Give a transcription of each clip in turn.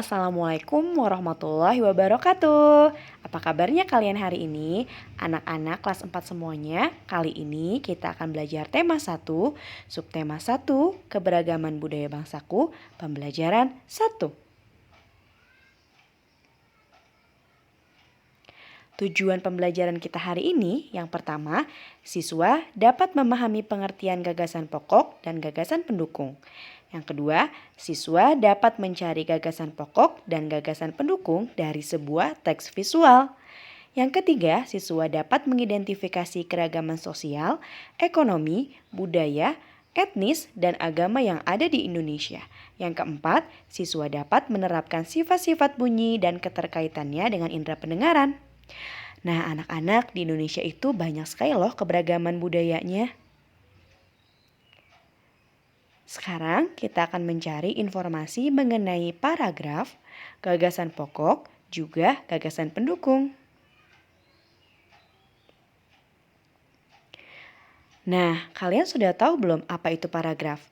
Assalamualaikum warahmatullahi wabarakatuh. Apa kabarnya kalian hari ini? Anak-anak kelas 4 semuanya, kali ini kita akan belajar tema 1, subtema 1, keberagaman budaya bangsaku, pembelajaran 1. Tujuan pembelajaran kita hari ini yang pertama, siswa dapat memahami pengertian gagasan pokok dan gagasan pendukung. Yang kedua, siswa dapat mencari gagasan pokok dan gagasan pendukung dari sebuah teks visual. Yang ketiga, siswa dapat mengidentifikasi keragaman sosial, ekonomi, budaya, etnis, dan agama yang ada di Indonesia. Yang keempat, siswa dapat menerapkan sifat-sifat bunyi dan keterkaitannya dengan indera pendengaran. Nah, anak-anak di Indonesia itu banyak sekali loh keberagaman budayanya. Sekarang kita akan mencari informasi mengenai paragraf, gagasan pokok, juga gagasan pendukung. Nah, kalian sudah tahu belum apa itu paragraf?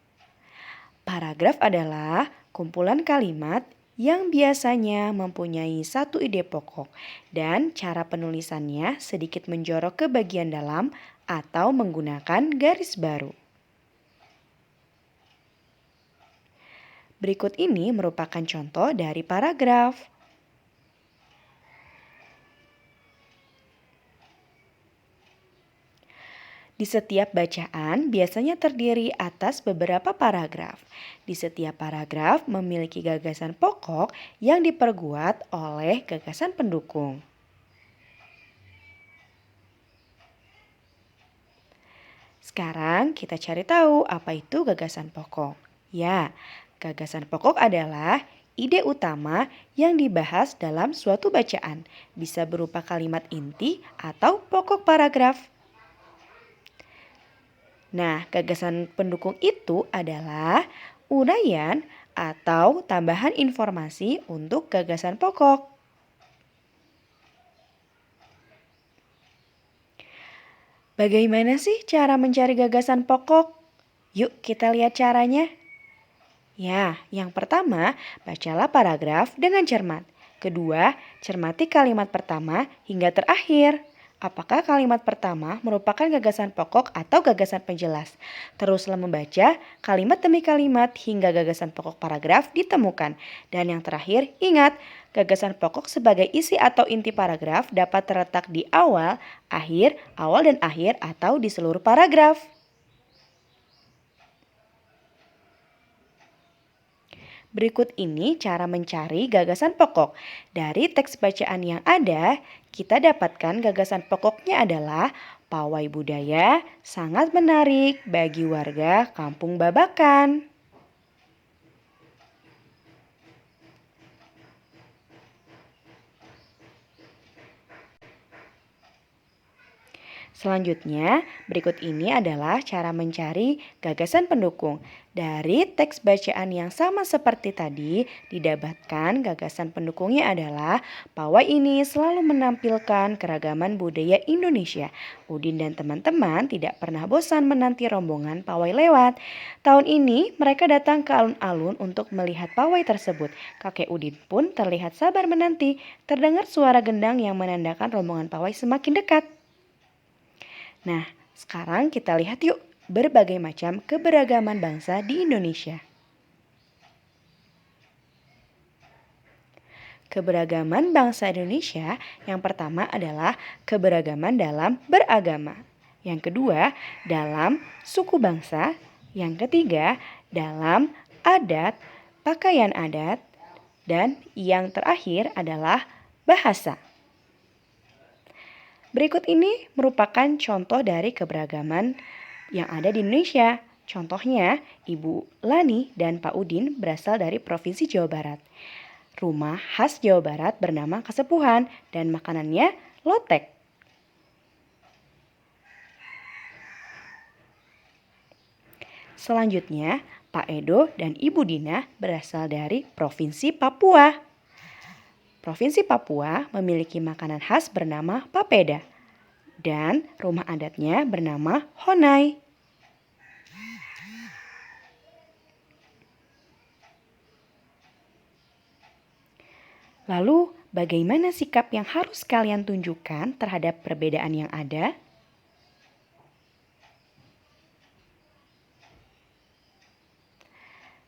Paragraf adalah kumpulan kalimat yang biasanya mempunyai satu ide pokok dan cara penulisannya sedikit menjorok ke bagian dalam atau menggunakan garis baru. Berikut ini merupakan contoh dari paragraf. Di setiap bacaan biasanya terdiri atas beberapa paragraf. Di setiap paragraf memiliki gagasan pokok yang diperkuat oleh gagasan pendukung. Sekarang kita cari tahu apa itu gagasan pokok. Ya, gagasan pokok adalah ide utama yang dibahas dalam suatu bacaan. Bisa berupa kalimat inti atau pokok paragraf. Nah, gagasan pendukung itu adalah uraian atau tambahan informasi untuk gagasan pokok. Bagaimana sih cara mencari gagasan pokok? Yuk kita lihat caranya. Ya, yang pertama, bacalah paragraf dengan cermat. Kedua, cermati kalimat pertama hingga terakhir. Apakah kalimat pertama merupakan gagasan pokok atau gagasan penjelas? Teruslah membaca kalimat demi kalimat hingga gagasan pokok paragraf ditemukan. Dan yang terakhir, ingat, gagasan pokok sebagai isi atau inti paragraf dapat terletak di awal dan akhir atau di seluruh paragraf. Berikut ini cara mencari gagasan pokok. Dari teks bacaan yang ada, kita dapatkan gagasan pokoknya adalah pawai budaya sangat menarik bagi warga Kampung Babakan. Selanjutnya, berikut ini adalah cara mencari gagasan pendukung. Dari teks bacaan yang sama seperti tadi, didapatkan gagasan pendukungnya adalah pawai ini selalu menampilkan keragaman budaya Indonesia. Udin dan teman-teman tidak pernah bosan menanti rombongan pawai lewat. Tahun ini mereka datang ke alun-alun untuk melihat pawai tersebut. Kakek Udin pun terlihat sabar menanti. Terdengar suara gendang yang menandakan rombongan pawai semakin dekat. Nah, sekarang kita lihat yuk berbagai macam keberagaman bangsa di Indonesia. Keberagaman bangsa Indonesia yang pertama adalah keberagaman dalam beragama. Yang kedua, dalam suku bangsa. Yang ketiga, dalam adat, pakaian adat. Dan yang terakhir adalah bahasa. Berikut ini merupakan contoh dari keberagaman yang ada di Indonesia. Contohnya, Ibu Lani dan Pak Udin berasal dari Provinsi Jawa Barat. Rumah khas Jawa Barat bernama Kasepuhan dan makanannya lotek. Selanjutnya, Pak Edo dan Ibu Dina berasal dari Provinsi Papua. Provinsi Papua memiliki makanan khas bernama papeda dan rumah adatnya bernama Honai. Lalu, bagaimana sikap yang harus kalian tunjukkan terhadap perbedaan yang ada?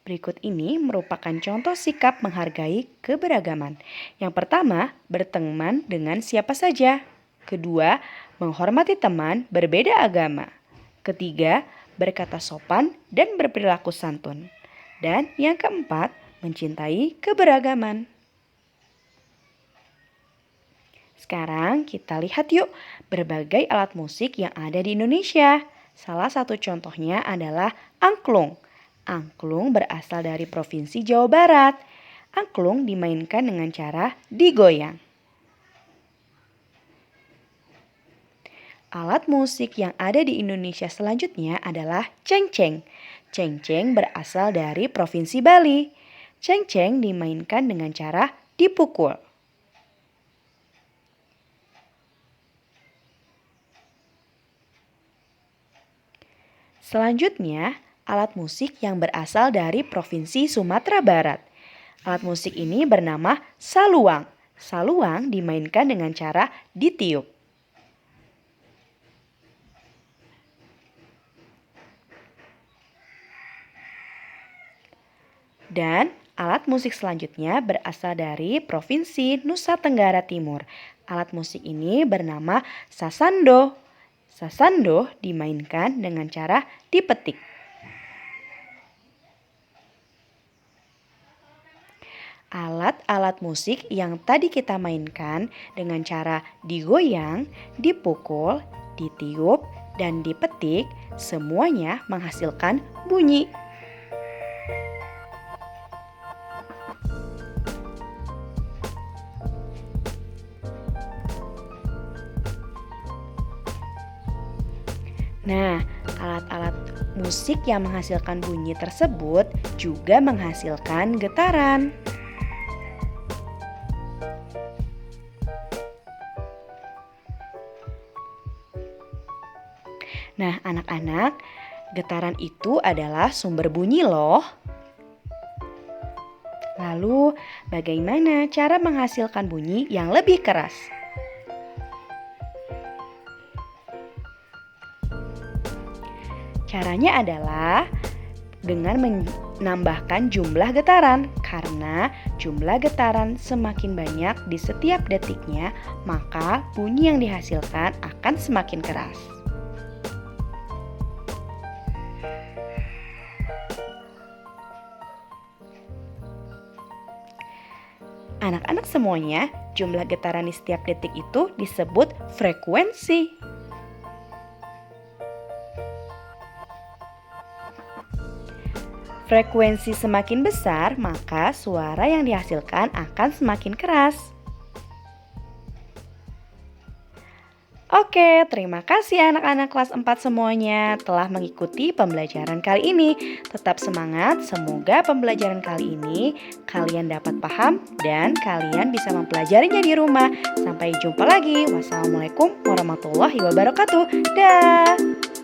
Berikut ini merupakan contoh sikap menghargai keberagaman. Yang pertama, berteman dengan siapa saja. Kedua, menghormati teman berbeda agama. Ketiga, berkata sopan dan berperilaku santun. Dan yang keempat, mencintai keberagaman. Sekarang kita lihat yuk berbagai alat musik yang ada di Indonesia. Salah satu contohnya adalah angklung. Angklung berasal dari Provinsi Jawa Barat. Angklung dimainkan dengan cara digoyang. Alat musik yang ada di Indonesia selanjutnya adalah cengceng. Cengceng berasal dari Provinsi Bali. Cengceng dimainkan dengan cara dipukul. Selanjutnya, alat musik yang berasal dari Provinsi Sumatera Barat. Alat musik ini bernama saluang. Saluang dimainkan dengan cara ditiup. Dan alat musik selanjutnya berasal dari Provinsi Nusa Tenggara Timur. Alat musik ini bernama sasando. Sasando dimainkan dengan cara dipetik. Alat-alat musik yang tadi kita mainkan dengan cara digoyang, dipukul, ditiup, dan dipetik semuanya menghasilkan bunyi. Nah, alat-alat musik yang menghasilkan bunyi tersebut juga menghasilkan getaran. Nah, anak-anak, getaran itu adalah sumber bunyi loh. Lalu, bagaimana cara menghasilkan bunyi yang lebih keras? Caranya adalah dengan menambahkan jumlah getaran. Karena jumlah getaran semakin banyak di setiap detiknya, maka bunyi yang dihasilkan akan semakin keras. Anak-anak semuanya, jumlah getaran di setiap detik itu disebut frekuensi. Frekuensi semakin besar, maka suara yang dihasilkan akan semakin keras. Oke, terima kasih anak-anak kelas 4 semuanya telah mengikuti pembelajaran kali ini. Tetap semangat, semoga pembelajaran kali ini kalian dapat paham dan kalian bisa mempelajarinya di rumah. Sampai jumpa lagi. Wassalamualaikum warahmatullahi wabarakatuh. Dah.